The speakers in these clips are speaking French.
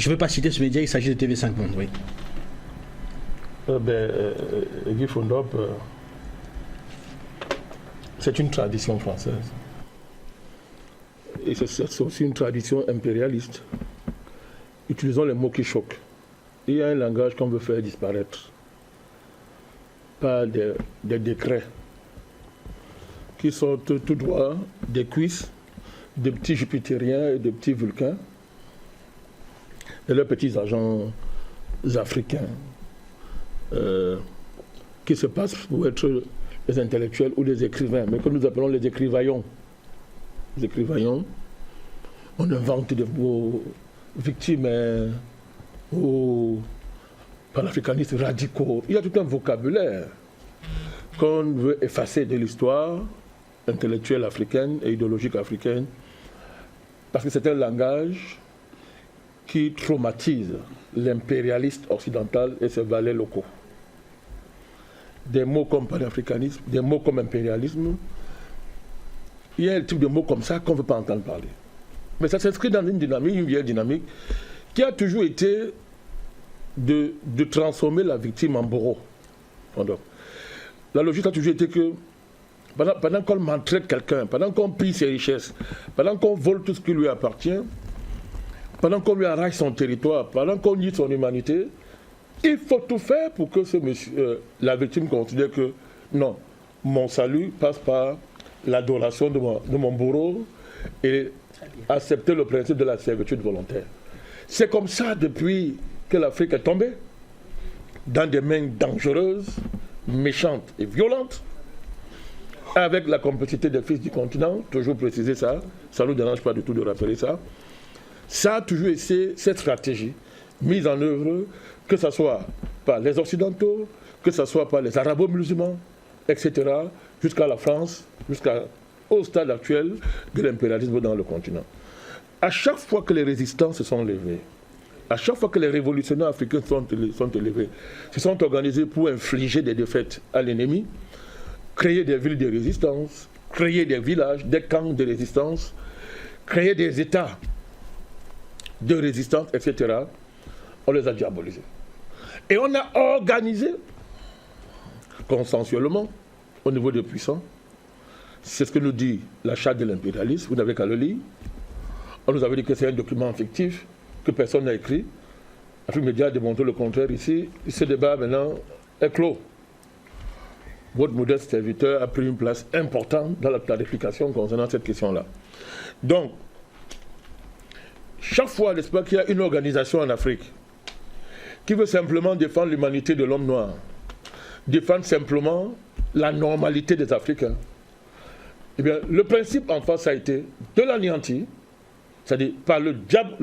Je ne veux pas citer ce média, il s'agit de TV5 Monde, oui. Guy Fondop, c'est une tradition française. Et c'est aussi une tradition impérialiste. Utilisons les mots qui choquent. Il y a un langage qu'on veut faire disparaître par des décrets qui sortent tout droit des cuisses de petits jupitériens et de petits vulcains et leurs petits agents africains qui se passent pour être des intellectuels ou des écrivains, mais que nous appelons les écrivaillons. Les écrivaillons, on invente des mots victimes ou panafricanistes radicaux. Il y a tout un vocabulaire qu'on veut effacer de l'histoire intellectuelle africaine et idéologique africaine parce que c'est un langage qui traumatise l'impérialiste occidental et ses valets locaux. Des mots comme panafricanisme, des mots comme impérialisme, il y a un type de mots comme ça qu'on ne veut pas entendre parler. Mais ça s'inscrit dans une dynamique, une vieille dynamique, qui a toujours été de transformer la victime en bourreau. La logique a toujours été que pendant qu'on maltraite quelqu'un, pendant qu'on pille ses richesses, pendant qu'on vole tout ce qui lui appartient, pendant qu'on lui arrache son territoire, pendant qu'on nie son humanité, il faut tout faire pour que la victime considère que non, mon salut passe par l'adoration de mon bourreau et accepter le principe de la servitude volontaire. C'est comme ça depuis que l'Afrique est tombée dans des mains dangereuses, méchantes et violentes, avec la complicité des fils du continent, toujours préciser ça, ça ne nous dérange pas du tout de rappeler ça. Ça a toujours été cette stratégie mise en œuvre, que ce soit par les Occidentaux, que ce soit par les Arabo-musulmans, etc., jusqu'à la France, jusqu'au stade actuel de l'impérialisme dans le continent. À chaque fois que les résistants se sont levés, à chaque fois que les révolutionnaires africains sont élevés, se sont organisés pour infliger des défaites à l'ennemi, créer des villes de résistance, créer des villages, des camps de résistance, créer des États de résistance, etc., on les a diabolisés. Et on a organisé, consensuellement, au niveau des puissants, c'est ce que nous dit la charte de l'impérialisme, vous n'avez qu'à le lire. On nous avait dit que c'est un document fictif, que personne n'a écrit. Afrique Média a démontré le contraire ici. Ce débat maintenant est clos. Votre modeste serviteur a pris une place importante dans la clarification concernant cette question-là. Donc, chaque fois, n'est-ce pas, qu'il y a une organisation en Afrique qui veut simplement défendre l'humanité de l'homme noir, défendre simplement la normalité des Africains, eh bien, le principe en face a été de l'anéantir, c'est-à-dire par le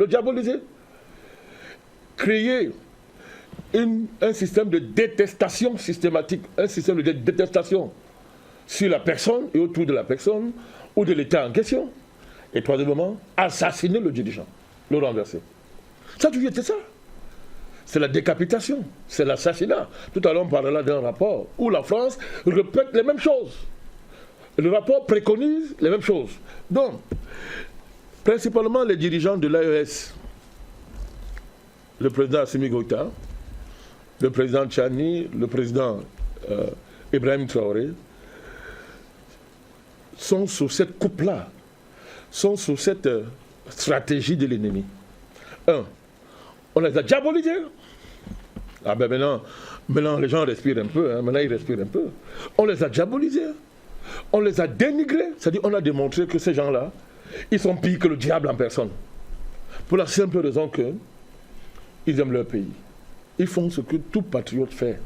diaboliser, créer un système de détestation systématique, un système de détestation sur la personne et autour de la personne ou de l'État en question. Et troisièmement, assassiner le dirigeant, le renverser. Ça a toujours été ça. C'est la décapitation, c'est l'assassinat. Tout à l'heure, on parlera d'un rapport où la France répète les mêmes choses. Le rapport préconise les mêmes choses. Donc, principalement les dirigeants de l'AES, le président Assimi Goïta, le président Tchani, le président Ibrahim Traoré, sont sous cette coupe-là, sont sous cette stratégie de l'ennemi. On les a diabolisés. Ah ben maintenant les gens respirent un peu, hein, maintenant ils respirent un peu. On les a diabolisés, on les a dénigrés, c'est-à-dire on a démontré que ces gens-là, ils sont pires que le diable en personne. Pour la simple raison qu'ils aiment leur pays. Ils font ce que tout patriote fait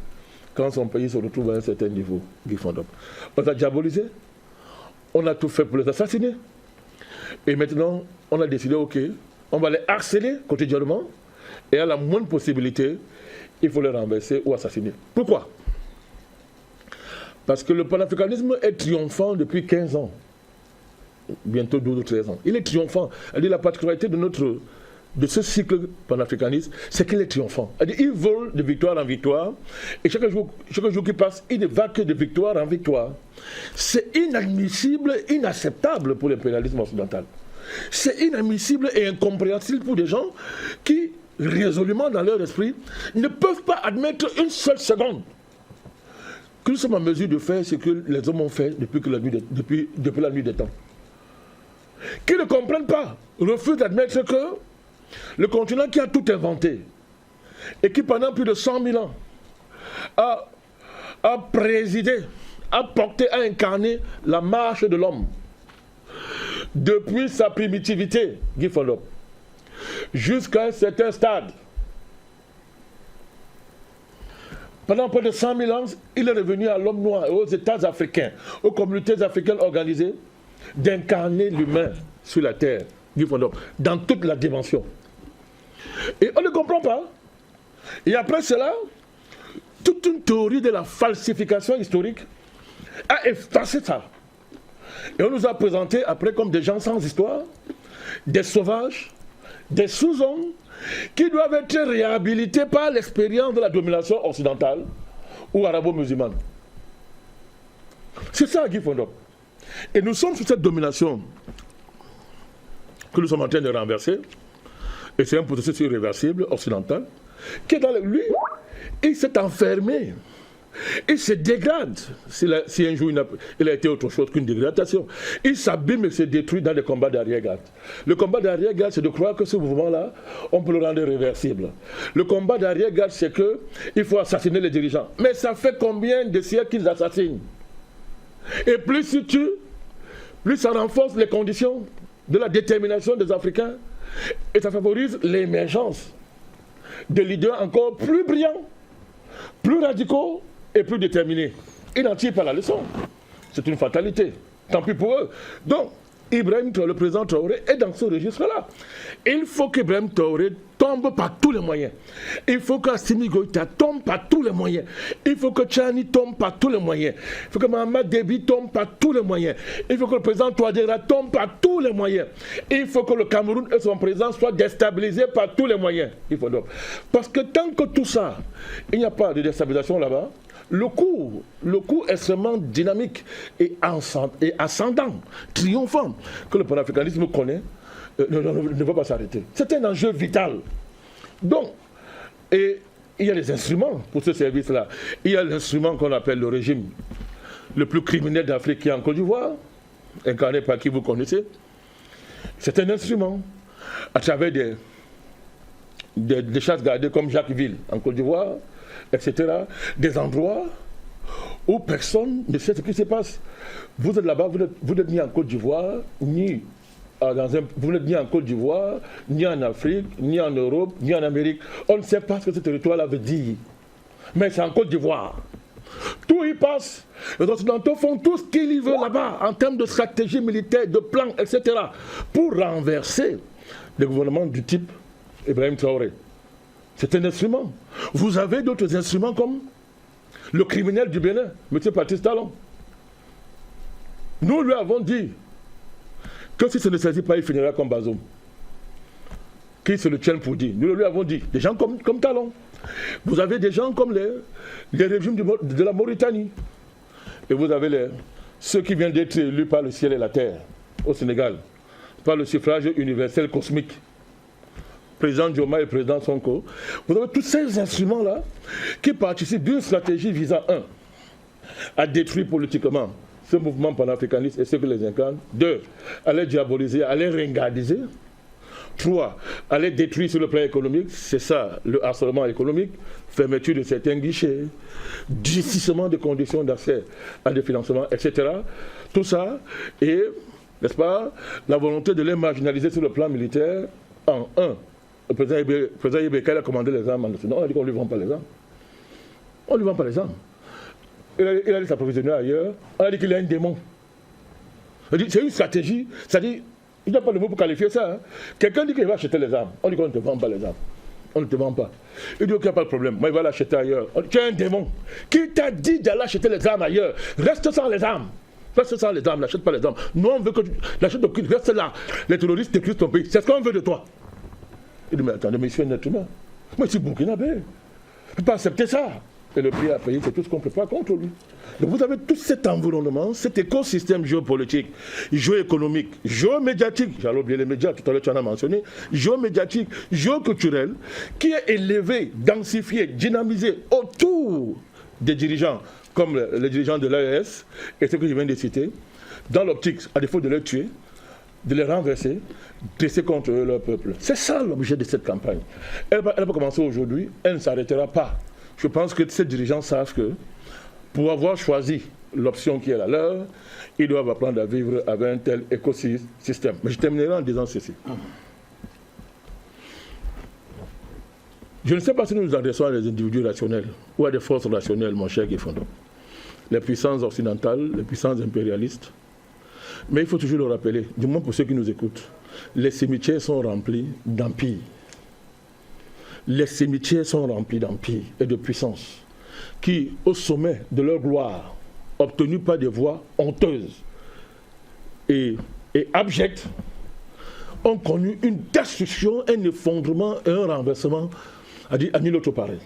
quand son pays se retrouve à un certain niveau. On les a diabolisés, on a tout fait pour les assassiner. Et maintenant, on a décidé, ok, on va les harceler quotidiennement, et à la moindre possibilité, il faut les renverser ou assassiner. Pourquoi? Parce que le panafricanisme est triomphant depuis 15 ans, bientôt 12 ou 13 ans. Il est triomphant. La particularité de ce cycle panafricaniste, c'est qu'il est triomphant. Il vole de victoire en victoire, et chaque jour qui passe, il ne va que de victoire en victoire. C'est inadmissible, inacceptable pour l'impérialisme occidental. C'est inadmissible et incompréhensible pour des gens qui résolument dans leur esprit, ne peuvent pas admettre une seule seconde que nous sommes en mesure de faire ce que les hommes ont fait depuis la nuit des temps. Qui ne comprennent pas, refusent d'admettre que le continent qui a tout inventé et qui pendant plus de 100 000 ans a présidé, a porté, a incarné la marche de l'homme depuis sa primitivité, Guy Fondop, jusqu'à un certain stade. Pendant près de 100 000 ans, il est revenu à l'homme noir et aux États africains, aux communautés africaines organisées, d'incarner l'humain sur la terre, Guy Fondop, dans toute la dimension. Et on ne comprend pas. Et après cela, toute une théorie de la falsification historique a effacé ça. Et on nous a présenté après comme des gens sans histoire, des sauvages, des sous-hommes qui doivent être réhabilités par l'expérience de la domination occidentale ou arabo-musulmane. C'est ça, Guy Fondop. Et nous sommes sous cette domination que nous sommes en train de renverser, et c'est un processus irréversible, occidental, qui est dans lui, il s'est enfermé. Il se dégrade si un jour il a été autre chose qu'une dégradation. Il s'abîme et se détruit dans les combats d'arrière-garde. Le combat d'arrière-garde, c'est de croire que ce mouvement-là, on peut le rendre réversible. Le combat d'arrière-garde, c'est qu'il faut assassiner les dirigeants. Mais ça fait combien de siècles qu'ils assassinent? Et plus ça renforce les conditions de la détermination des Africains, et ça favorise l'émergence de leaders encore plus brillants, plus radicaux et plus déterminés. Ils n'en tirent pas la leçon. C'est une fatalité. Tant pis pour eux. Donc, Ibrahim Traoré, le président Traoré, est dans ce registre-là. Il faut qu'Ibrahim Traoré tombe par tous les moyens. Il faut qu'Assimi Goïta tombe par tous les moyens. Il faut que Tchani tombe par tous les moyens. Il faut que Mahamat Déby tombe par tous les moyens. Il faut que le président Touadéra tombe par tous les moyens. Il faut que le Cameroun et son président soient déstabilisés par tous les moyens. Il faut donc. Parce que tant que tout ça, il n'y a pas de déstabilisation là-bas, le coup extrêmement dynamique et ascendant, triomphant, que le panafricanisme connaît, ne va pas s'arrêter. C'est un enjeu vital. Donc, et il y a des instruments pour ce service-là. Il y a l'instrument qu'on appelle le régime le plus criminel d'Afrique qui est en Côte d'Ivoire, incarné par qui vous connaissez. C'est un instrument à travers des chasses gardées comme Jacquesville en Côte d'Ivoire, etc. Des endroits où personne ne sait ce qui se passe. Vous êtes là-bas, vous n'êtes ni en Côte d'Ivoire, ni en Côte d'Ivoire, ni en Afrique, ni en Europe, ni en Amérique. On ne sait pas ce que ce territoire-là veut dire. Mais c'est en Côte d'Ivoire. Tout y passe. Les Occidentaux font tout ce qu'ils y veulent là-bas, en termes de stratégie militaire, de plans, etc., pour renverser le gouvernement du type Ibrahim Traoré. C'est un instrument. Vous avez d'autres instruments comme le criminel du Bénin, M. Patrice Talon. Nous lui avons dit que si ce ne saisit pas, il finira comme Bazoum. Qui se le tiennent pour dire. Nous lui avons dit, des gens comme Talon. Vous avez des gens comme les régimes de la Mauritanie. Et vous avez ceux qui viennent d'être élus par le ciel et la terre au Sénégal, par le suffrage universel cosmique. Président Dioma et président Sonko. Vous avez tous ces instruments-là qui participent d'une stratégie visant, 1, à détruire politiquement ce mouvement panafricaniste et ceux qui les incarnent. 2, à les diaboliser, à les ringardiser. 3, à les détruire sur le plan économique. C'est ça, le harcèlement économique, fermeture de certains guichets, durcissement des conditions d'accès à des financements, etc. Tout ça, et, n'est-ce pas, la volonté de les marginaliser sur le plan militaire en 1. Le président Ibeka a commandé les armes en Occident. On a dit qu'on ne lui vend pas les armes. On ne lui vend pas les armes. Il a dit s'approvisionner ailleurs. On a dit qu'il a un démon. C'est une stratégie. C'est-à-dire, il n'y a pas de mot pour qualifier ça. Hein. Quelqu'un dit qu'il va acheter les armes. On dit qu'on ne te vend pas les armes. On ne te vend pas. Il dit qu'il n'y a pas de problème. Moi, il va l'acheter ailleurs. Tu es un démon. Qui t'a dit d'aller acheter les armes ailleurs? Reste sans les armes. Reste sans les armes. N'achète pas les armes. Nous, on veut que tu l'achètes au prix. Reste là. Les terroristes détruisent ton pays. C'est ce qu'on veut de toi. Il dit, mais attendez, mais je suis un être humain. Moi, je suis burkinabé. Je ne peux pas accepter ça. Et le prix à payer, c'est tout ce qu'on prépare contre lui. Donc vous avez tout cet environnement, cet écosystème géopolitique, géoéconomique, géomédiatique, j'allais oublier les médias, tout à l'heure tu en as mentionné, géomédiatique, géoculturel, qui est élevé, densifié, dynamisé autour des dirigeants, comme les dirigeants de l'AES, et ceux que je viens de citer, dans l'optique, à défaut de les tuer, de les renverser, dresser contre eux leur peuple. C'est ça l'objet de cette campagne. Elle va commencer aujourd'hui, elle ne s'arrêtera pas. Je pense que ces dirigeants savent que pour avoir choisi l'option qui est la leur, ils doivent apprendre à vivre avec un tel écosystème. Mais je terminerai en disant ceci. Je ne sais pas si nous nous adressons à des individus rationnels ou à des forces rationnelles, mon cher Guy Fondon. Les puissances occidentales, les puissances impérialistes. Mais il faut toujours le rappeler, du moins pour ceux qui nous écoutent, les cimetières sont remplis d'empires. Les cimetières sont remplis d'empires et de puissances qui, au sommet de leur gloire, obtenus par des voies honteuses et abjectes, ont connu une destruction, un effondrement et un renversement à nul autre pareil.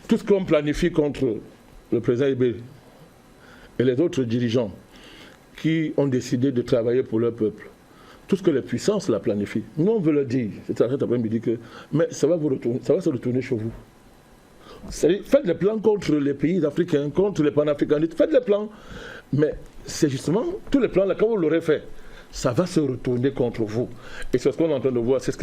Tout ce qu'on planifie contre le président Ibé et les autres dirigeants qui ont décidé de travailler pour leur peuple, tout ce que les puissances la planifient, nous on veut leur dire, cet après-midi, que mais ça va se retourner chez vous. Faites des plans contre les pays africains, contre les panafricanistes, faites des plans, mais c'est justement tous les plans là, quand vous l'aurez fait, ça va se retourner contre vous. Et c'est ce qu'on est en train de voir, c'est ce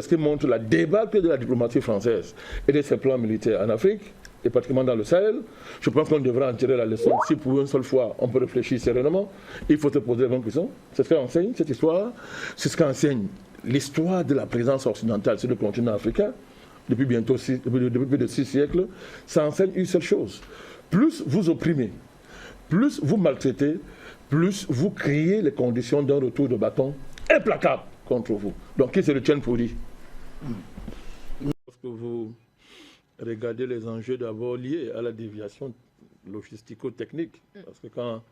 que montre la débâcle de la diplomatie française et de ses plans militaires en Afrique, et particulièrement dans le Sahel. Je pense qu'on devrait en tirer la leçon. Si pour une seule fois on peut réfléchir sereinement, il faut se poser les bonnes questions. C'est ce qu'enseigne cette histoire, c'est ce qu'enseigne l'histoire de la présence occidentale sur le continent africain, depuis plus de 6 siècles. Ça enseigne une seule chose. Plus vous opprimez, plus vous maltraitez, plus vous créez les conditions d'un retour de bâton implacable contre vous. Donc qui se le tient pour dire? Lorsque vous regardez les enjeux d'abord liés à la déviation logistico-technique, parce que quand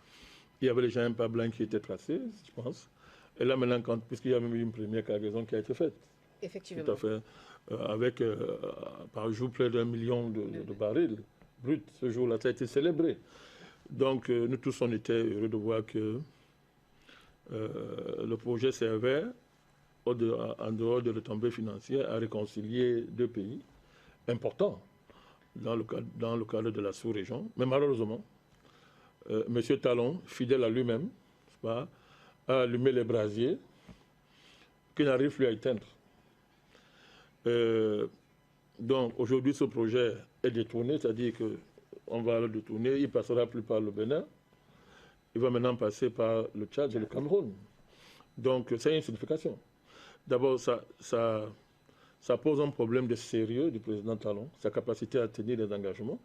il y avait déjà un pas blanc qui était tracé, je pense, et là maintenant, puisqu'il y a même eu une première cargaison qui a été faite. Effectivement. Tout à fait. Avec par jour près d'1 million de barils bruts. Ce jour-là, ça a été célébré. Donc nous tous, on était heureux de voir que le projet servait, en dehors de retombées financières, à réconcilier deux pays importants dans le cadre de la sous-région. Mais malheureusement, M. Talon, fidèle à lui-même, a allumé les brasiers qu'il n'arrive plus à éteindre. Donc aujourd'hui, ce projet est détourné, c'est-à-dire qu'on va le détourner, il ne passera plus par le Bénin, il va maintenant passer par le Tchad et le Cameroun. Donc c'est une signification. D'abord, ça pose un problème de sérieux du président Talon, sa capacité à tenir les engagements,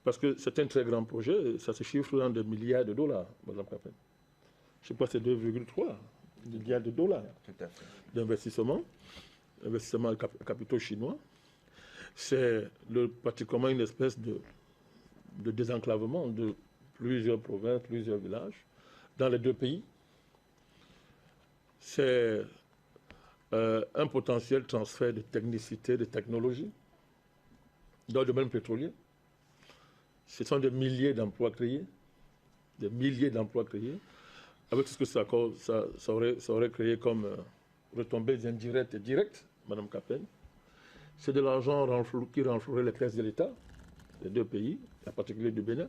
parce que c'est un très grand projet, ça se chiffre dans des milliards de dollars, Madame Capel. Je sais pas, c'est 2,3 milliards de dollars d'investissement à capitaux chinois. C'est pratiquement une espèce de désenclavement de plusieurs provinces, plusieurs villages dans les deux pays. C'est un potentiel transfert de technicité, de technologie dans le domaine pétrolier. Ce sont des milliers d'emplois créés, avec tout ce que ça aurait créé comme retombées indirectes et directes, Madame Capel. C'est de l'argent qui renflouerait les caisses de l'État, des deux pays, en particulier du Bénin.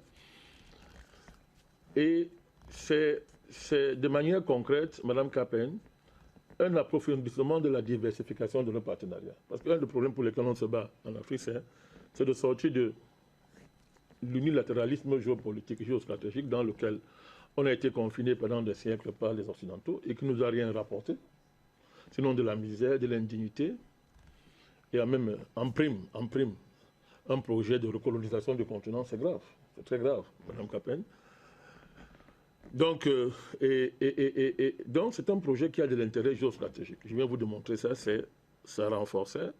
Et c'est de manière concrète, Madame Capel, un approfondissement de la diversification de nos partenariats. Parce qu'un des problèmes pour lesquels on se bat en Afrique, c'est de sortir de l'unilatéralisme géopolitique et géostratégique dans lequel on a été confiné pendant des siècles par les Occidentaux et qui ne nous a rien rapporté, sinon de la misère, de l'indignité, et même en prime, un projet de recolonisation du continent, c'est grave, c'est très grave, Madame Capel. Donc, donc c'est un projet qui a de l'intérêt géostratégique. Je viens vous démontrer ça, ça renforçait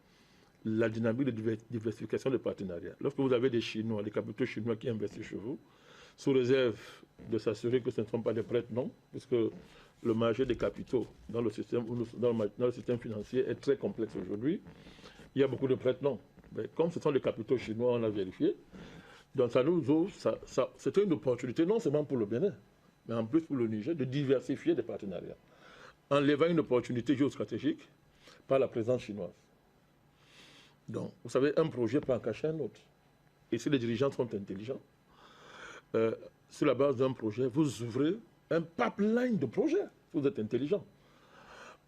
la dynamique de diversification des partenariats. Lorsque vous avez des Chinois, des capitaux chinois qui investissent chez vous, sous réserve de s'assurer que ce ne sont pas des prêtres, non, puisque le marché des capitaux dans le système financier est très complexe aujourd'hui. Il y a beaucoup de prêts, non. Mais comme ce sont des capitaux chinois, on a vérifié. Donc ça nous ouvre, c'était une opportunité non seulement pour le Bénin, mais en plus pour le Niger, de diversifier des partenariats. En levant une opportunité géostratégique par la présence chinoise. Donc, vous savez, un projet peut en cacher un autre. Et si les dirigeants sont intelligents, sur la base d'un projet, vous ouvrez un pipeline de projets. Vous êtes intelligent.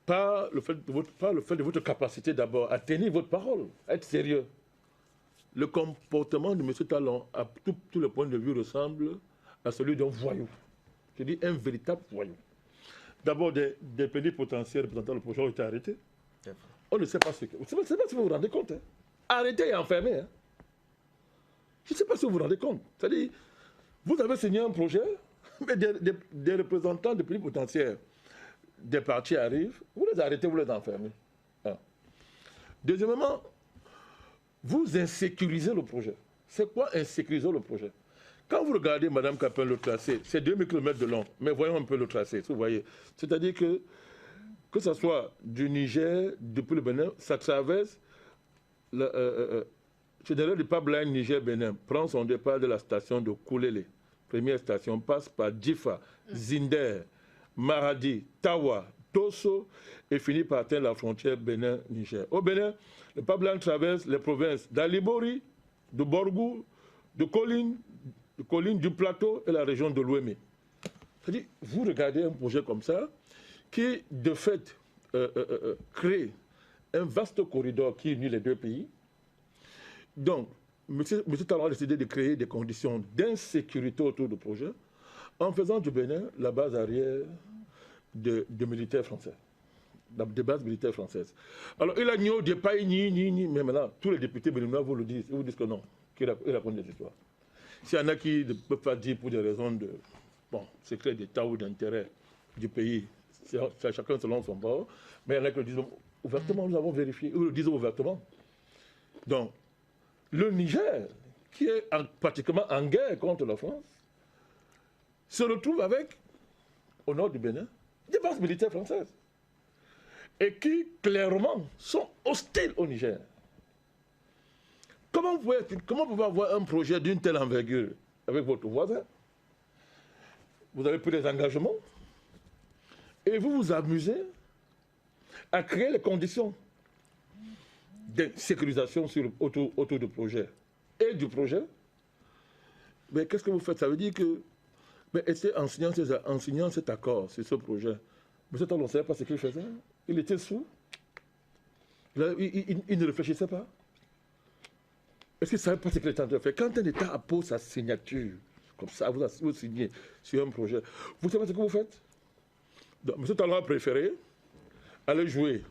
Par le fait de votre capacité d'abord à tenir votre parole, à être sérieux. Le comportement de M. Talon, à tous les points de vue, ressemble à celui d'un voyou. Je dis un véritable voyou. D'abord, des plénipotentiaires représentant le projet ont été arrêtés. On ne sait pas ce que... Vous ne sais pas si vous vous rendez compte. Hein. Arrêtés et enfermés. Hein. Je ne sais pas si vous vous rendez compte. C'est-à-dire, vous avez signé un projet, mais des représentants de plénipotentiaires des partis arrivent, vous les arrêtez, vous les enfermez. Un. Deuxièmement, vous insécurisez le projet. C'est quoi insécuriser le projet? Quand vous regardez, Mme Capin, le tracé, c'est 2000 km de long, mais voyons un peu le tracé, vous voyez. C'est-à-dire que ce soit du Niger, depuis le Bénin, ça traverse le pipeline Niger-Bénin, prend son départ de la station de Koulélé. Première station, passe par Djifa, Zinder, Maradi, Tawa, Tosso et finit par atteindre la frontière Bénin-Niger. Au Bénin, le pipeline traverse les provinces d'Alibori, de Borgou, de Colline, du Plateau et la région de l'Ouémé. C'est-à-dire, vous regardez un projet comme ça qui, de fait, crée un vaste corridor qui unit les deux pays. Donc, M. Talon a décidé de créer des conditions d'insécurité autour du projet en faisant du Bénin la base arrière de militaires français, des bases militaires françaises. Alors, il a nié au départ, mais maintenant, tous les députés béninois vous le disent, ils vous disent que non, qu'ils racontent des histoires. S'il y en a qui ne peuvent pas dire pour des raisons de secret d'État ou d'intérêt du pays, c'est chacun selon son bord, mais il y en a qui le disent ouvertement, nous avons vérifié, ils le disent ouvertement. Donc, le Niger, qui est pratiquement en guerre contre la France, se retrouve avec, au nord du Bénin, des bases militaires françaises. Et qui, clairement, sont hostiles au Niger. Comment vous pouvez avoir un projet d'une telle envergure avec votre voisin? Vous avez pris des engagements et vous vous amusez à créer les conditions de sécurisation autour du projet et du projet. Mais qu'est-ce que vous faites? Ça veut dire que, en signant cet accord sur ce projet, M. Talon ne savait pas ce qu'il faisait. Il était sous. Il ne réfléchissait pas. Est-ce qu'il ne savait pas ce qu'il était en train de faire? Quand un État appose sa signature, comme ça, vous signez sur un projet, vous savez ce que vous faites? Donc, M. Talon a préféré aller jouer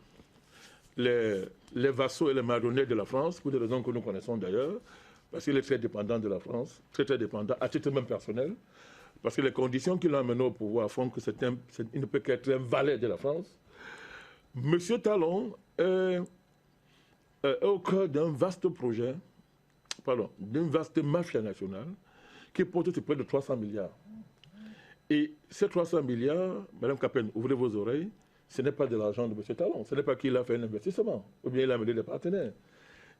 les vassaux et les marionnettes de la France, pour des raisons que nous connaissons d'ailleurs, parce qu'il est très dépendant de la France, très très dépendant, à titre même personnel, parce que les conditions qui l'ont amené au pouvoir font qu'il ne peut qu'être un valet de la France. M. Talon est au cœur d'un vaste projet, d'une vaste mafia nationale, qui porte sur près de 300 milliards. Et ces 300 milliards, Mme Capin, ouvrez vos oreilles, ce n'est pas de l'argent de M. Talon, ce n'est pas qu'il a fait un investissement, ou bien il a amené des partenaires.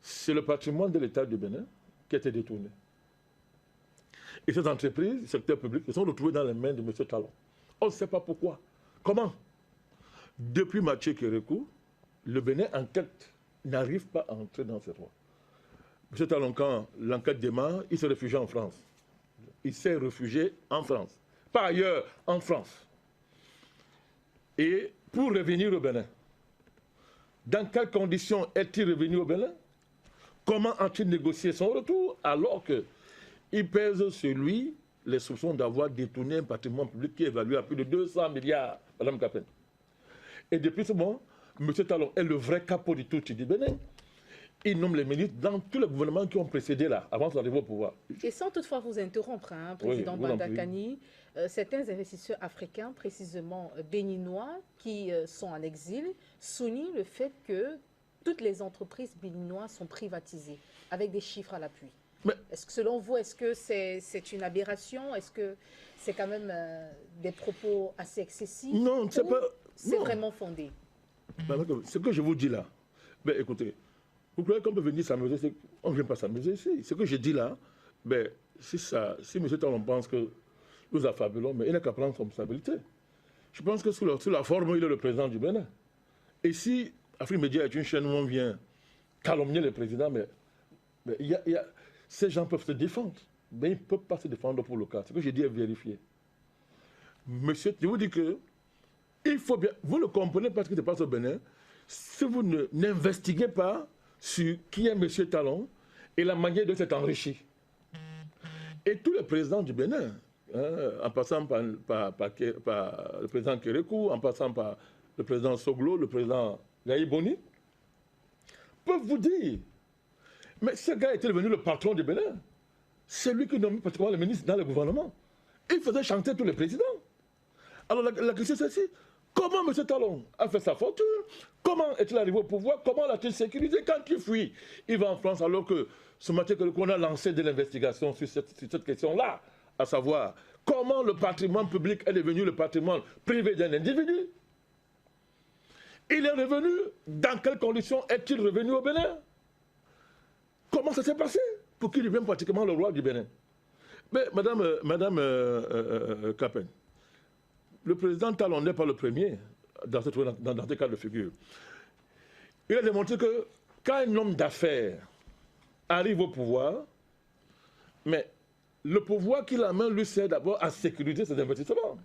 C'est le patrimoine de l'État du Bénin qui a été détourné. Et ces entreprises, le secteur public, se sont retrouvées dans les mains de M. Talon. On ne sait pas pourquoi. Comment? Depuis Mathieu Kérékou, le Bénin enquête n'arrive pas à entrer dans ces droits. M. Talon, quand l'enquête démarre, il se réfugie en France. Il s'est réfugié en France. Par ailleurs, en France. Et pour revenir au Bénin, dans quelles conditions est-il revenu au Bénin? Comment a-t-il négocié son retour alors qu'il pèse sur lui les soupçons d'avoir détourné un patrimoine public qui est évalué à plus de 200 milliards, Mme Capin. Et depuis ce moment, M. Talon est le vrai capot du Tutsi du Bénin. Il nomme les ministres dans tous les gouvernements qui ont précédé là, avant d'arriver au pouvoir. Et sans toutefois vous interrompre, Président Bandakani, certains investisseurs africains, précisément béninois, qui sont en exil, soulignent le fait que toutes les entreprises béninoises sont privatisées, avec des chiffres à l'appui. Est-ce que selon vous, est-ce que c'est une aberration? Est-ce que c'est quand même des propos assez excessifs? Non, c'est pas... C'est vraiment fondé. Ce que je vous dis là, écoutez, Vous croyez qu'on peut venir s'amuser? On ne vient pas s'amuser ici. Ce que je dis là, ben, si M. Talon pense que nous affabulons, mais il n'a qu'à prendre son responsabilité. Je pense que sous la forme, il est le président du Bénin. Et si Afrique Média est une chaîne où on vient calomnier le président, mais ces gens peuvent se défendre. Mais ils ne peuvent pas se défendre pour le cas. Ce que j'ai dit est vérifié. Monsieur, je vous dis que il faut bien. Vous le comprenez parce que ce qui se passe au Bénin. Si vous n'investiguez pas sur qui est M. Talon et la manière de s'être enrichi. Et tous les présidents du Bénin, en passant par le président Kérékou, en passant par le président Soglo, le président Gaï Boni, peuvent vous dire, mais ce gars était devenu le patron du Bénin. C'est lui qui nomme pratiquement le ministre dans le gouvernement. Il faisait chanter tous les présidents. Alors la question c'est celle-ci. Comment M. Talon a fait sa fortune? Comment est-il arrivé au pouvoir? Comment l'a-t-il sécurisé? Quand il fuit, il va en France alors que ce matin qu'on a lancé de l'investigation sur cette question-là, à savoir comment le patrimoine public est devenu le patrimoine privé d'un individu. Il est revenu, dans quelles conditions est-il revenu au Bénin? Comment ça s'est passé pour qu'il devienne pratiquement le roi du Bénin? Mais Madame Capen, le président Talon n'est pas le premier dans ce cas de figure. Il a démontré que quand un homme d'affaires arrive au pouvoir, mais le pouvoir qu'il a en main lui sert d'abord à sécuriser ses investissements.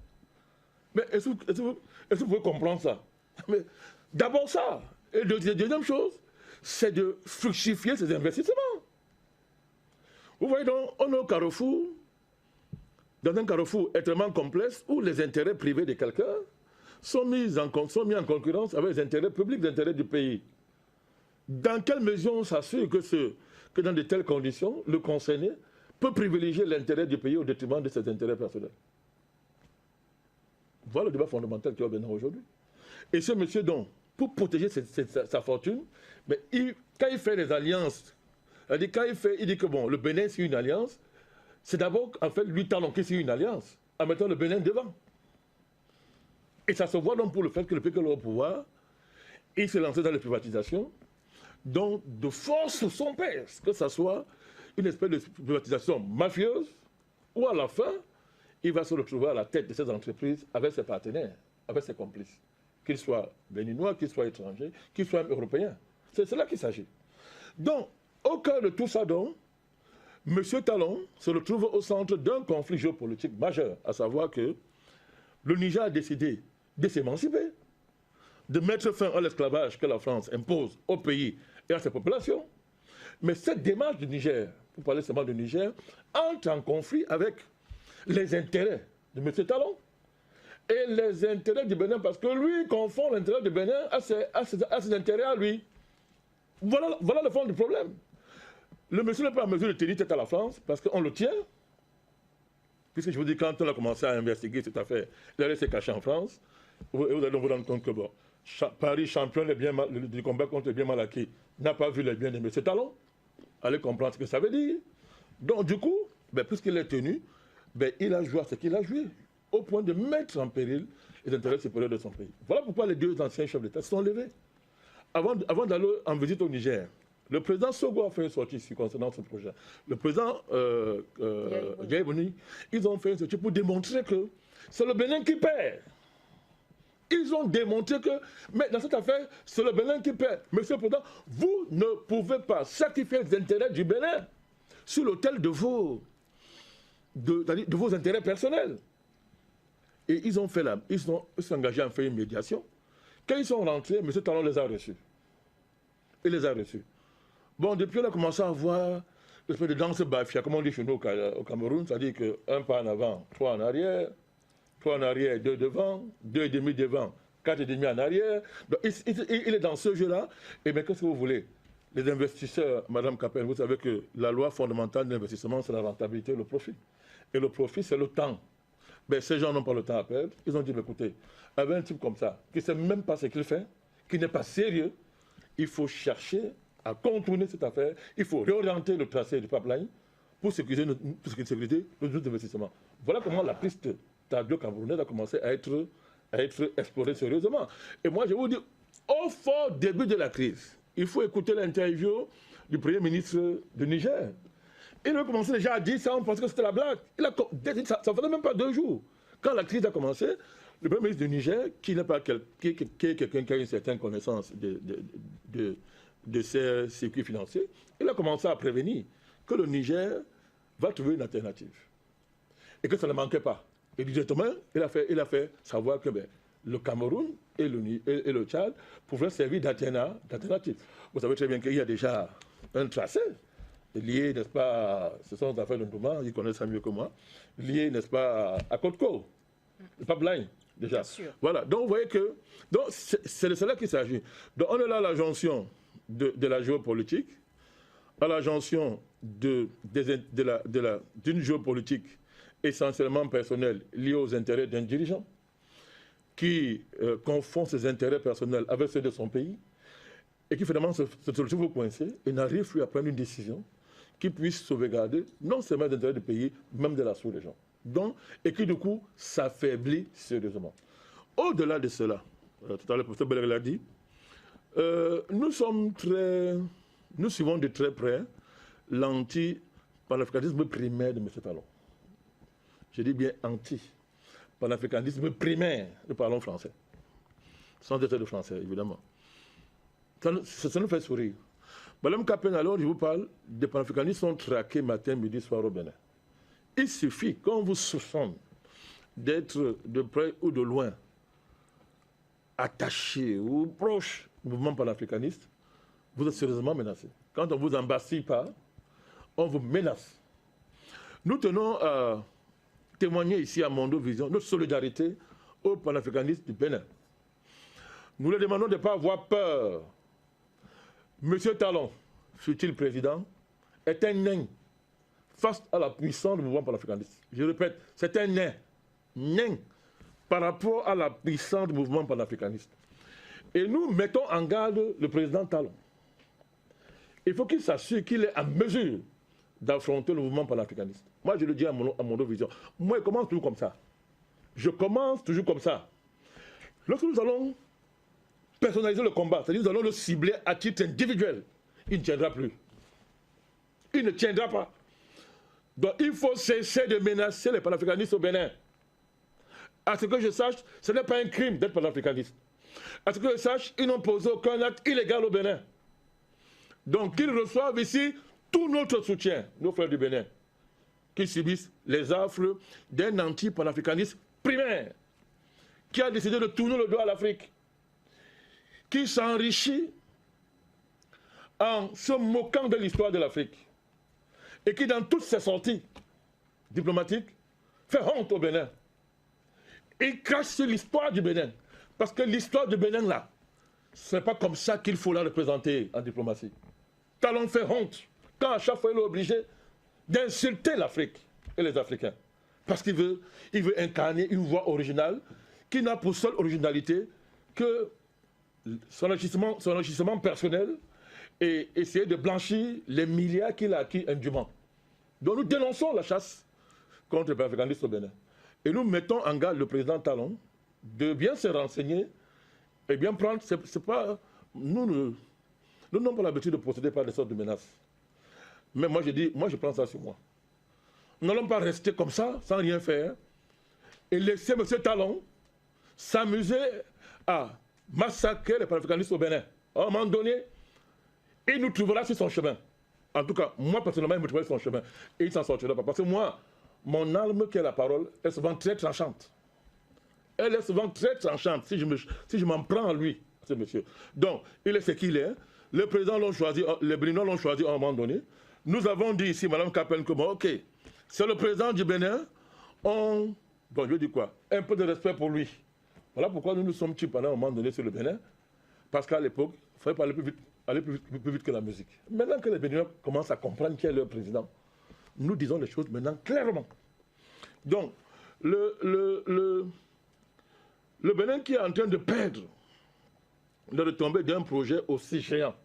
Mais est-ce que vous pouvez comprendre ça? Mais d'abord ça. Et la deuxième chose, c'est de fructifier ses investissements. Vous voyez donc, on est au carrefour, dans un carrefour extrêmement complexe où les intérêts privés de quelqu'un sont mis en concurrence avec les intérêts publics, les intérêts du pays. Dans quelle mesure on s'assure que dans de telles conditions, le concerné peut privilégier l'intérêt du pays au détriment de ses intérêts personnels? Voilà le débat fondamental qui est au Bénin aujourd'hui. Et ce monsieur, donc, pour protéger sa fortune, mais quand il fait des alliances, il dit que bon, le Bénin c'est une alliance, c'est d'abord, en fait, lui Talon qui c'est une alliance, en mettant le Bénin devant. Et ça se voit donc pour le fait que le PKL au pouvoir, il s'est lancé dans les privatisations, donc de force sous son pèse, que ce soit une espèce de privatisation mafieuse, ou à la fin, il va se retrouver à la tête de ces entreprises avec ses partenaires, avec ses complices, qu'ils soient béninois, qu'ils soient étrangers, qu'ils soient européens. C'est là qu'il s'agit. Donc, au cœur de tout ça, donc, M. Talon se retrouve au centre d'un conflit géopolitique majeur, à savoir que le Niger a décidé de s'émanciper, de mettre fin à l'esclavage que la France impose au pays et à ses populations. Mais cette démarche du Niger, pour parler seulement du Niger, entre en conflit avec les intérêts de M. Talon et les intérêts du Bénin, parce que lui confond l'intérêt du Bénin à ses intérêts à lui. Voilà le fond du problème. Le monsieur n'est pas en mesure de tenir tête à la France parce qu'on le tient. Puisque je vous dis, quand on a commencé à investiguer cette affaire, il allait se cacher en France. Et vous allez vous rendre compte que bon, Paris, champion du combat contre les biens mal acquis, n'a pas vu les biens de M. Talon. Allez comprendre ce que ça veut dire. Donc du coup, puisqu'il est tenu, il a joué à ce qu'il a joué, au point de mettre en péril les intérêts supérieurs de son pays. Voilà pourquoi les deux anciens chefs d'État se sont levés. Avant d'aller en visite au Niger, le président Sogo a fait une sortie ici concernant ce projet. Le président Gaï Boni, ils ont fait une sortie pour démontrer que c'est le Bénin qui perd. Ils ont démontré que, mais dans cette affaire, c'est le Bénin qui perd. Monsieur le Président, vous ne pouvez pas sacrifier les intérêts du Bénin sur l'autel de vos intérêts personnels. Et ils ont fait ils sont engagés à faire une médiation. Quand ils sont rentrés, M. Talon les a reçus. Il les a reçus. Bon, depuis on a commencé à voir l'espèce de danse bafia, comme on dit chez nous au Cameroun, c'est-à-dire qu'un pas en avant, 3 en arrière, 3 en arrière, 2 devant, 2 et demi devant, 4 et demi en arrière. Donc, il est dans ce jeu-là. Et bien, qu'est-ce que vous voulez? Les investisseurs, Madame Capel, vous savez que la loi fondamentale d'investissement, c'est la rentabilité et le profit. Et le profit, c'est le temps. Ben, ces gens n'ont pas le temps à perdre. Ils ont dit, écoutez, avec un type comme ça, qui ne sait même pas ce qu'il fait, qui n'est pas sérieux, il faut chercher à contourner cette affaire, il faut réorienter le tracé du pipeline pour sécuriser nos investissements. Voilà comment la piste tadio-camerounaise a commencé à être explorée sérieusement. Et moi, je vous dis, au fort début de la crise, il faut écouter l'interview du Premier ministre du Niger. Il a commencé déjà à dire ça, on pensait que c'était la blague. Ça ne faisait même pas 2 jours. Quand la crise a commencé, le Premier ministre du Niger, qui n'est pas qui est quelqu'un qui a une certaine connaissance de ses circuits financiers, il a commencé à prévenir que le Niger va trouver une alternative. Et que ça ne manquait pas. Et directement, il a fait savoir que le Cameroun et le Tchad pouvaient servir d'alternative. Vous savez très bien qu'il y a déjà un tracé lié, n'est-ce pas, ce sont des affaires de Ndouma, ils connaissent ça mieux que moi, lié, n'est-ce pas, à Côte-Côte, le pipeline, déjà. Bien sûr. Voilà, donc vous voyez que, c'est de cela qu'il s'agit. Donc on est là à la jonction de la géopolitique, à la jonction d'une géopolitique essentiellement personnelle liée aux intérêts d'un dirigeant qui confond ses intérêts personnels avec ceux de son pays et qui finalement se retrouve coincé et n'arrive plus à prendre une décision qui puisse sauvegarder non seulement les intérêts du pays, même de la sous-région. Donc, et qui du coup s'affaiblit sérieusement. Au-delà de cela, tout à l'heure le professeur Bellegue l'a dit, nous suivons de très près l'anti-panafricanisme primaire de M. Talon. Je dis bien anti-panafricanisme primaire, nous parlons français. Sans être de français, évidemment. Ça nous fait sourire. Madame Capen, alors, je vous parle des panafricanistes sont traqués matin, midi, soir au Bénin. Il suffit, quand vous soupçonnez d'être de près ou de loin attaché ou proche du mouvement panafricaniste, vous êtes sérieusement menacé. Quand on ne vous embastille pas, on vous menace. Nous tenons à témoigner ici à Mondo Vision notre solidarité aux panafricanistes du Bénin. Nous leur demandons de ne pas avoir peur. Monsieur Talon, fut-il président, est un nain face à la puissance du mouvement panafricaniste. Je répète, c'est un nain. Nain par rapport à la puissance du mouvement panafricaniste. Et nous mettons en garde le président Talon. Il faut qu'il s'assure qu'il est en mesure d'affronter le mouvement panafricaniste. Moi, je le dis à mon vision. Moi, je commence toujours comme ça. Je commence toujours comme ça. Lorsque nous allons personnaliser le combat, c'est-à-dire nous allons le cibler à titre individuel, il ne tiendra plus. Il ne tiendra pas. Donc, il faut cesser de menacer les panafricanistes au Bénin. À ce que je sache, ce n'est pas un crime d'être panafricaniste. À ce que je sache, ils n'ont posé aucun acte illégal au Bénin. Donc, qu'ils reçoivent ici tout notre soutien, nos frères du Bénin, qui subissent les affres d'un anti-panafricaniste primaire, qui a décidé de tourner le dos à l'Afrique, qui s'enrichit en se moquant de l'histoire de l'Afrique, et qui, dans toutes ses sorties diplomatiques, fait honte au Bénin. Il crache sur l'histoire du Bénin, parce que l'histoire du Bénin, là, ce n'est pas comme ça qu'il faut la représenter en diplomatie. Talon fait honte quand à chaque fois il est obligé d'insulter l'Afrique et les Africains. Parce qu'il veut incarner une voix originale qui n'a pour seule originalité que son enrichissement personnel et essayer de blanchir les milliards qu'il a acquis indûment. Donc nous dénonçons la chasse contre les panafricanistes au Bénin. Et nous mettons en garde le président Talon de bien se renseigner et bien prendre... C'est pas, nous n'avons pas l'habitude de procéder par des sortes de menaces. Mais moi je dis, moi je prends ça sur moi. Nous n'allons pas rester comme ça, sans rien faire, et laisser M. Talon s'amuser à massacrer les panafricanistes au Bénin. À un moment donné, il nous trouvera sur son chemin. En tout cas, moi personnellement, il me trouverait sur son chemin. Et il ne s'en sortira pas. Parce que moi, mon arme qui est la parole est souvent très tranchante. Elle est souvent très tranchante si je m'en prends à lui, ce monsieur. Donc, il est ce qu'il est. Le président l'ont choisi, les Béninois l'ont choisi à un moment donné. Nous avons dit ici, Mme Capen, que bon, ok, c'est le président du Bénin. Bon, je dis quoi? Un peu de respect pour lui. Voilà pourquoi nous nous sommes tués pendant un moment donné sur le Bénin. Parce qu'à l'époque, il fallait pas aller plus vite que la musique. Maintenant que les Béninois commencent à comprendre qui est leur président, nous disons les choses maintenant clairement. Donc, le Bénin qui est en train de perdre, de retomber d'un projet aussi géant,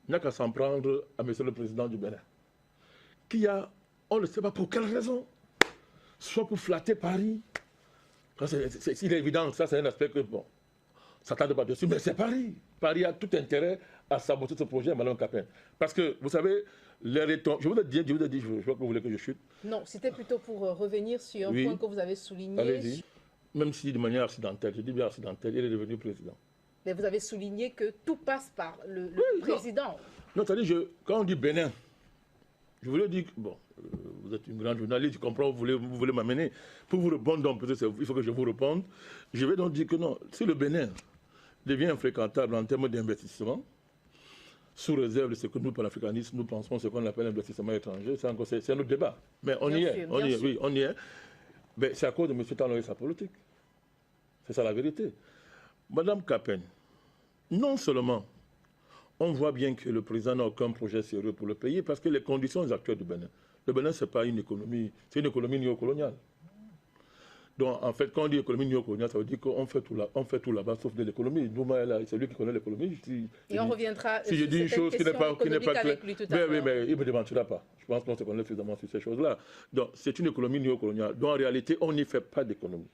il n'y a qu'à s'en prendre à M. le Président du Bénin, qui a, on ne sait pas pour quelle raison, soit pour flatter Paris, il est évident, ça c'est un aspect que, bon, s'attarde pas dessus, mais c'est Paris. Paris a tout intérêt à saboter ce projet, Madame Capin. Parce que, vous savez, les retombées... Je vous ai dit, je vois que vous voulez que je chute. Non, c'était plutôt pour revenir sur un point que vous avez souligné. Allez-y. Même si de manière accidentelle, je dis bien accidentelle, il est devenu président. Mais vous avez souligné que tout passe par le président. Non, c'est-à-dire, quand on dit Bénin, je voulais dire, bon, vous êtes une grande journaliste, je comprends, vous voulez m'amener. Pour vous répondre, donc, peut-être il faut que je vous réponde. Je vais donc dire que non, si le Bénin devient infréquentable en termes d'investissement, sous réserve de ce que nous, panafricanistes, nous pensons ce qu'on appelle investissement étranger, c'est un autre débat. Mais on y est, oui, on y est. Mais c'est à cause de M. Talon et sa politique. C'est ça la vérité. Madame Capin, non seulement on voit bien que le président n'a aucun projet sérieux pour le pays, parce que les conditions actuelles du Bénin, le Bénin, ce n'est pas une économie, c'est une économie néocoloniale. Donc, en fait, quand on dit économie néocoloniale, ça veut dire qu'on fait tout là-bas, sauf de l'économie. Douma, c'est lui qui connaît l'économie. Et on reviendra si je dis une chose qui n'est pas claire, mais il ne me démentira pas. Je pense qu'on se connaît suffisamment sur ces choses-là. Donc, c'est une économie néocoloniale. Donc, en réalité, on n'y fait pas d'économie.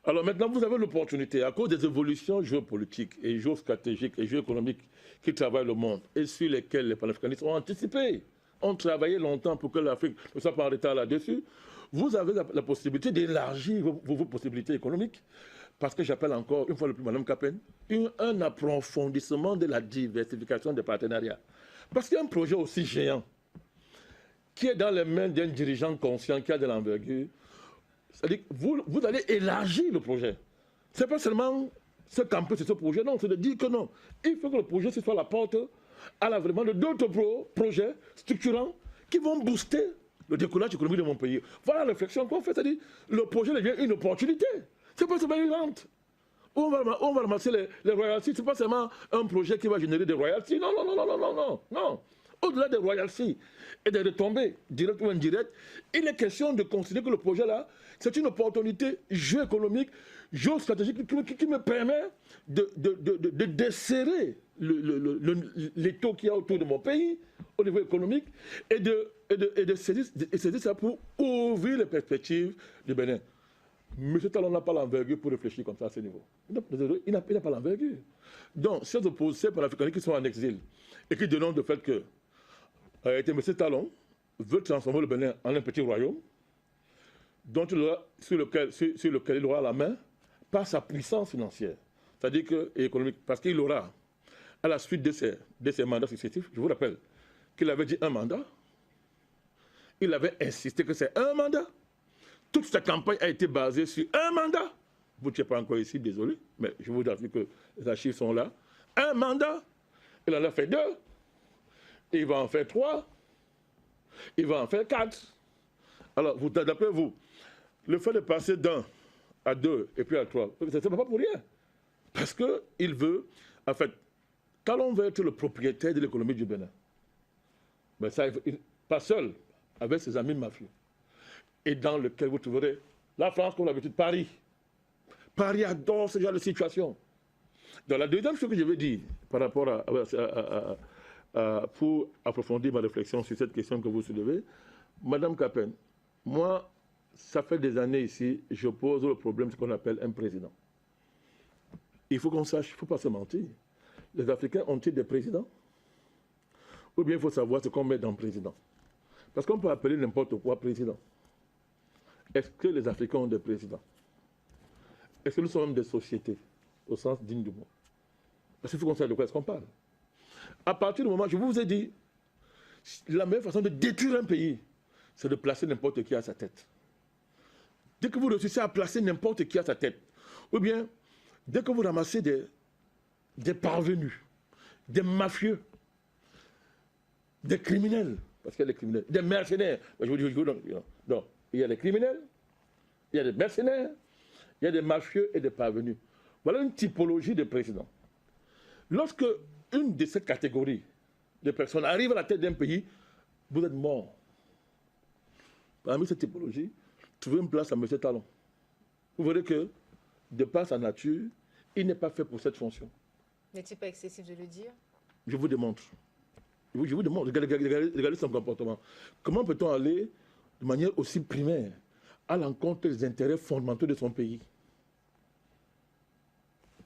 Alors maintenant, vous avez l'opportunité, à cause des évolutions géopolitiques et géostratégiques et géoéconomiques qui travaillent le monde et sur lesquelles les panafricanistes ont anticipé, ont travaillé longtemps pour que l'Afrique ne soit pas en retard là-dessus, vous avez la possibilité d'élargir vos possibilités économiques, parce que j'appelle encore, une fois de plus, Mme Capin, un approfondissement de la diversification des partenariats. Parce qu'un projet aussi géant, qui est dans les mains d'un dirigeant conscient qui a de l'envergure, c'est-à-dire que vous allez élargir le projet. Ce n'est pas seulement se camper sur ce projet, non, c'est de dire que non. Il faut que le projet se soit la porte à l'avènement de d'autres projets structurants qui vont booster le décollage économique de mon pays. Voilà la réflexion qu'on fait, c'est-à-dire le projet devient une opportunité. Ce n'est pas seulement une rente. On va ramasser les royalties, ce n'est pas seulement un projet qui va générer des royalties. Non, non, non, non, non, non, non, non. Au-delà des royalties et des retombées, directes ou indirectes, il est question de considérer que le projet-là, c'est une opportunité géoéconomique, géostratégique qui me permet de desserrer l'étau qu'il y a autour de mon pays au niveau économique et de saisir ça pour ouvrir les perspectives du Bénin. M. Talon n'a pas l'envergure pour réfléchir comme ça à ce niveau. Il n'a pas l'envergure. Donc, ces opposés panafricanistes qui sont en exil et qui dénoncent le fait que M. Talon veut transformer le Bénin en un petit royaume sur lequel il aura la main par sa puissance financière, c'est-à-dire que économique, parce qu'il aura, à la suite de ses mandats successifs, je vous rappelle qu'il avait dit un mandat, il avait insisté que c'est un mandat. Toute sa campagne a été basée sur un mandat. Vous n'êtes pas encore ici, désolé, mais je vous assure que les archives sont là. Un mandat, il en a fait 2, il va en faire 3, il va en faire 4. Alors, d'après vous, le fait de passer d'1 à 2 et puis à 3, ce n'est pas pour rien. Parce qu'il veut, en fait, quand on veut être le propriétaire de l'économie du Bénin, ben ça, pas seul, avec ses amis mafieux, et dans lequel vous trouverez la France comme d'habitude, Paris. Paris adore ce genre de situation. Dans la deuxième chose que je veux dire, par rapport pour approfondir ma réflexion sur cette question que vous soulevez, Madame Capin, moi, ça fait des années ici, je pose le problème de ce qu'on appelle un président. Il faut qu'on sache, il ne faut pas se mentir. Les Africains ont-ils des présidents? Ou bien il faut savoir ce qu'on met dans président. Parce qu'on peut appeler n'importe quoi président. Est-ce que les Africains ont des présidents? Est-ce que nous sommes des sociétés, au sens digne du mot? Parce qu'il faut qu'on sache de quoi est-ce qu'on parle. À partir du moment où je vous ai dit, la meilleure façon de détruire un pays, c'est de placer n'importe qui à sa tête. Dès que vous réussissez à placer n'importe qui à sa tête, ou bien dès que vous ramassez des parvenus, des mafieux, des criminels, parce qu'il y a des criminels, des mercenaires, donc, il y a des criminels, il y a des mercenaires, il y a des mafieux et des parvenus. Voilà une typologie de présidents. Lorsque une de ces catégories de personnes arrive à la tête d'un pays, vous êtes mort. Parmi cette typologie, trouvez une place à M. Talon. Vous verrez que, de par sa nature, il n'est pas fait pour cette fonction. N'est-il pas excessif de le dire? Je vous démontre. Je vous demande, regardez son comportement. Comment peut-on aller de manière aussi primaire à l'encontre des intérêts fondamentaux de son pays?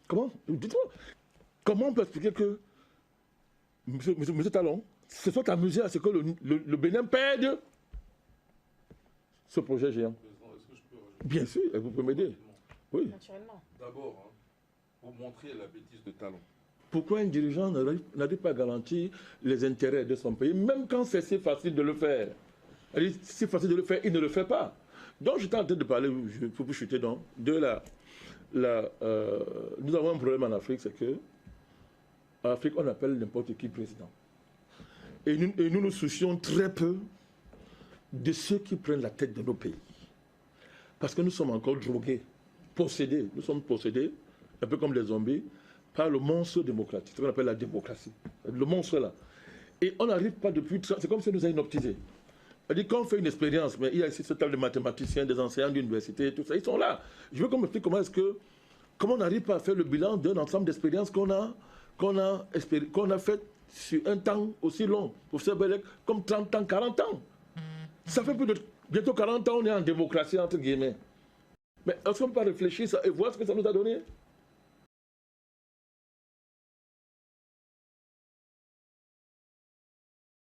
Comment? Dites-moi. Comment on peut expliquer que Monsieur Talon se soit amusé à ce que le Bénin perde ce projet géant? Est-ce que je peux rajouter? Bien sûr, vous pouvez m'aider. Oui. Naturellement. D'abord, hein, pour montrer la bêtise de Talon. Pourquoi un dirigeant n'arrive pas à garantir les intérêts de son pays, même quand c'est si facile de le faire? C'est si facile de le faire, il ne le fait pas. Donc j'étais en train de parler, je peux vous chuter donc, nous avons un problème en Afrique, c'est que en Afrique, on appelle n'importe qui président. Et nous nous soucions très peu de ceux qui prennent la tête de nos pays. Parce que nous sommes encore drogués, possédés. Nous sommes possédés, un peu comme des zombies, par le monstre démocratique, ce qu'on appelle la démocratie. Le monstre là. Et on n'arrive pas depuis... C'est comme si nous avons inoptisé. C'est-à-dire quand on fait une expérience, mais il y a ici ce tas de mathématiciens, des enseignants d'université, tout ça, ils sont là. Je veux qu'on m'explique comment on n'arrive pas à faire le bilan d'un ensemble d'expériences qu'on a fait sur un temps aussi long. Pour faire comme 30 ans, 40 ans. Ça fait plus de bientôt 40 ans, on est en démocratie, entre guillemets. Mais est-ce qu'on peut réfléchir ça et voir ce que ça nous a donné?